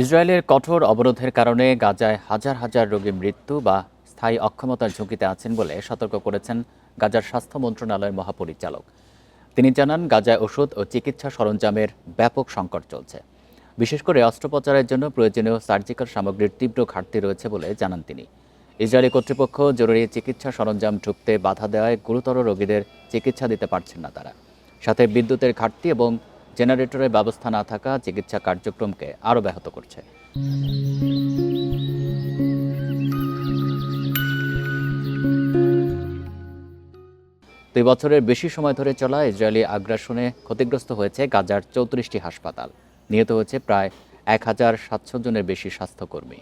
ইসরায়েলের কঠোর অবরোধের কারণে গাজায় হাজার হাজার রোগী মৃত্যু বা স্থায়ী অক্ষমতার ঝুঁকিতে আছেন বলে সতর্ক করেছেন গাজার স্বাস্থ্য মন্ত্রণালয়ের মহাপরিচালক। তিনি জানান, গাজায় ওষুধ ও চিকিৎসা সরঞ্জামের ব্যাপক সংকট চলছে। বিশেষ করে অস্ত্রোপচারের জন্য প্রয়োজনীয় সার্জিক্যাল সামগ্রীর তীব্র ঘাটতি রয়েছে বলে জানান তিনি। ইসরায়েলি কর্তৃপক্ষ জরুরি চিকিৎসা সরঞ্জাম ঢুকতে বাধা দেওয়ায় গুরুতর রোগীদের চিকিৎসা দিতে পারছেন না তারা। সাথে বিদ্যুতের ঘাটতি এবং জেনারেটরের ব্যবস্থা না থাকা চিকিৎসা কার্যক্রমকে আরও ব্যাহত করছে। দুই বছরের বেশি সময় ধরে চলা ইসরায়েলি আগ্রাসনে ক্ষতিগ্রস্ত হয়েছে গাজার ৩৪টি হাসপাতাল। নিহত হয়েছে প্রায় ১,৭০০ জনের বেশি স্বাস্থ্যকর্মী।